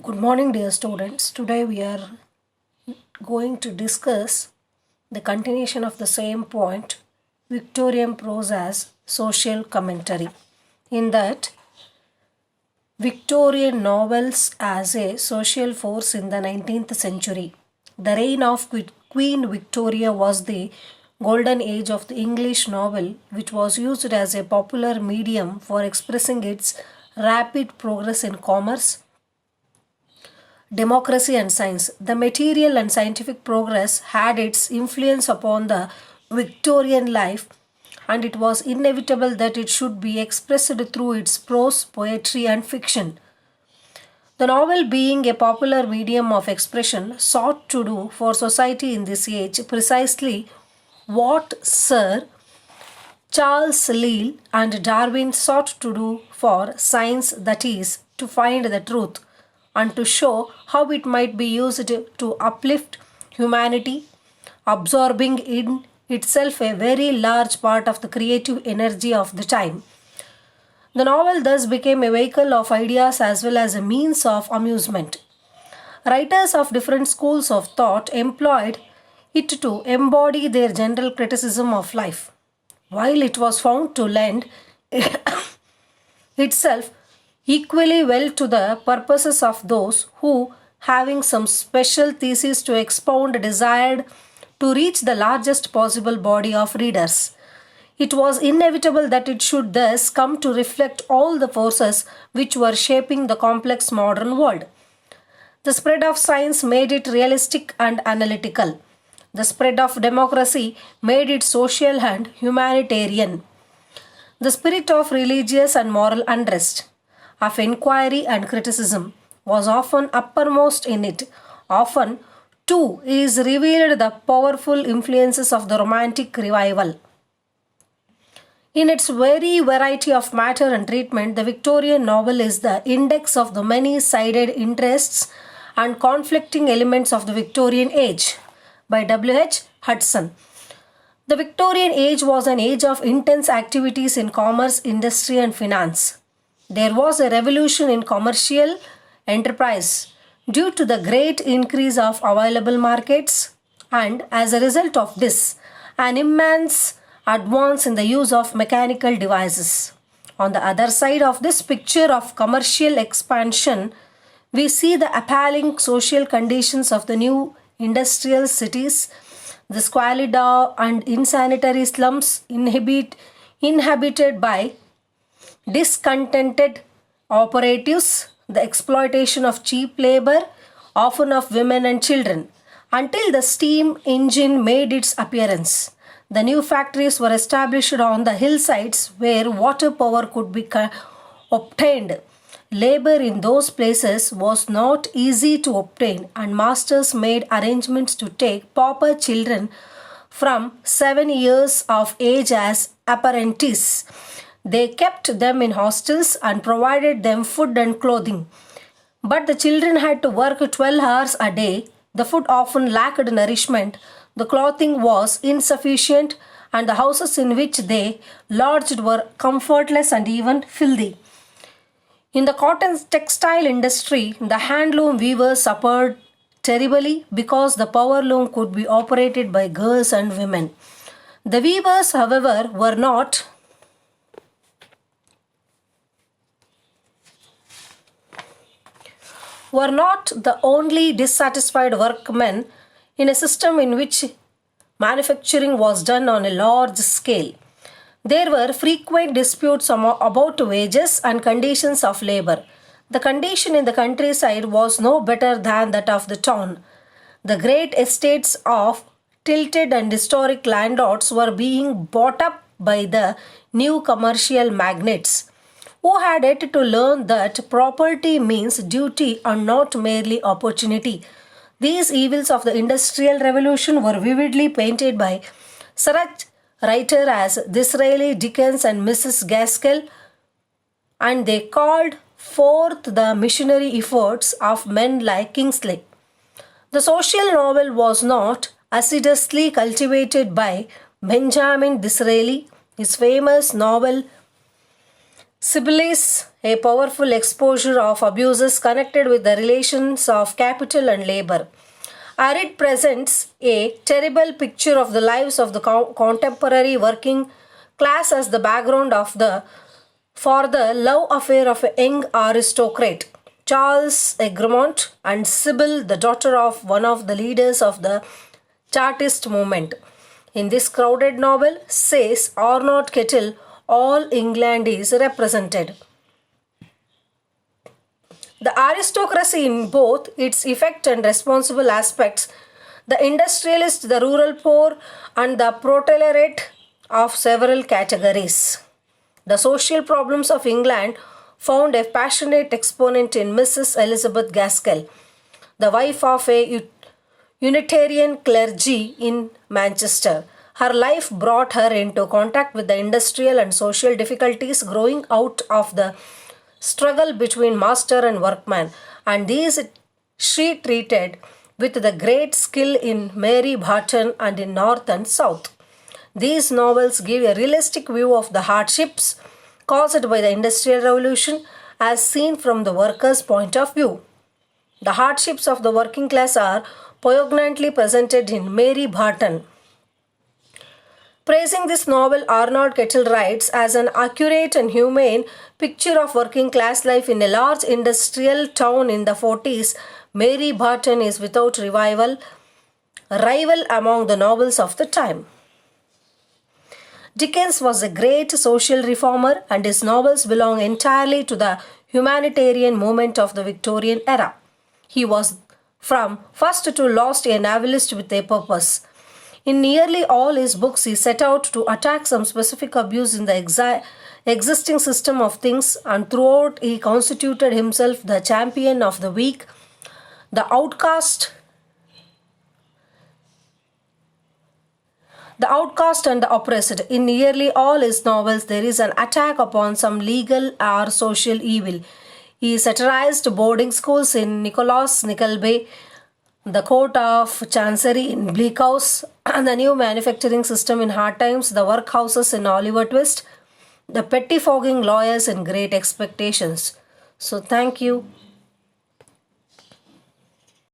Good morning, dear students. Today we are going to discuss the continuation of the same point, Victorian prose as social commentary. In that, Victorian novels as a social force in the 19th century. The reign of Queen Victoria was the golden age of the English novel, which was used as a popular medium for expressing its rapid progress in commerce, democracy and science. The material and scientific progress had its influence upon the Victorian life, and it was inevitable that it should be expressed through its prose, poetry, and fiction. The novel, being a popular medium of expression, sought to do for society in this age precisely what Sir Charles Lyell and Darwin sought to do for science, that is, to find the truth and to show how it might be used to uplift humanity, absorbing in itself a very large part of the creative energy of the time. The novel thus became a vehicle of ideas as well as a means of amusement. Writers of different schools of thought employed it to embody their general criticism of life, while it was found to lend itself equally well to the purposes of those who, having some special thesis to expound, desired to reach the largest possible body of readers. It was inevitable that it should thus come to reflect all the forces which were shaping the complex modern world. The spread of science made it realistic and analytical. The spread of democracy made it social and humanitarian. The spirit of religious and moral unrest, of inquiry and criticism, was often uppermost in it. Often, too, is revealed the powerful influences of the Romantic revival. In its very variety of matter and treatment, the Victorian novel is the index of the many-sided interests and conflicting elements of the Victorian age. By W.H. Hudson. The Victorian age was an age of intense activities in commerce, industry, and finance. There was a revolution in commercial enterprise due to the great increase of available markets, and as a result of this, an immense advance in the use of mechanical devices. On the other side of this picture of commercial expansion, we see the appalling social conditions of the new industrial cities, the squalid and insanitary slums inhabited by discontented operatives, the exploitation of cheap labor, often of women and children, until the steam engine made its appearance. The new factories were established on the hillsides where water power could be obtained. Labor in those places was not easy to obtain, and masters made arrangements to take pauper children from 7 years of age as apprentices. They kept them in hostels and provided them food and clothing. But the children had to work 12 hours a day. The food often lacked nourishment, the clothing was insufficient, and the houses in which they lodged were comfortless and even filthy. In the cotton textile industry, the handloom weavers suffered terribly because the power loom could be operated by girls and women. The weavers, however, were not the only dissatisfied workmen in a system in which manufacturing was done on a large scale. There were frequent disputes about wages and conditions of labor. The condition in the countryside was no better than that of the town. The great estates of tilted and historic landlords were being bought up by the new commercial magnates, who had yet to learn that property means duty and not merely opportunity. These evils of the Industrial Revolution were vividly painted by such writers as Disraeli, Dickens, and Mrs. Gaskell, and they called forth the missionary efforts of men like Kingsley. The social novel was not assiduously cultivated by Benjamin Disraeli. His famous novel Sybillis a powerful exposure of abuses connected with the relations of capital and labor. Arid presents a terrible picture of the lives of the contemporary working class as the background of the for the love affair of a young aristocrat, Charles Egremont, and Sybil, the daughter of one of the leaders of the Chartist movement. In this crowded novel, says Arnold Kettle, all England is represented. The aristocracy in both its effect and responsible aspects, the industrialist, the rural poor, and the proletariat of several categories. The social problems of England found a passionate exponent in Mrs. Elizabeth Gaskell, the wife of a Unitarian clergy in Manchester. Her life brought her into contact with the industrial and social difficulties growing out of the struggle between master and workman, and these she treated with the great skill in Mary Barton and in North and South. These novels give a realistic view of the hardships caused by the Industrial Revolution as seen from the workers' point of view. The hardships of the working class are poignantly presented in Mary Barton. Praising this novel, Arnold Kettle writes, as an accurate and humane picture of working class life in a large industrial town in the 40s, Mary Barton is without rival among the novels of the time. Dickens was a great social reformer, and his novels belong entirely to the humanitarian movement of the Victorian era. He was from first to last a novelist with a purpose. In nearly all his books, he set out to attack some specific abuse in the existing system of things, and throughout he constituted himself the champion of the weak, the outcast and the oppressed. In nearly all his novels, there is an attack upon some legal or social evil. He satirized boarding schools in Nicholas Nickleby, the Court of Chancery in Bleak House, and the new manufacturing system in Hard Times, the workhouses in Oliver Twist, the pettifogging lawyers in Great Expectations. So thank you.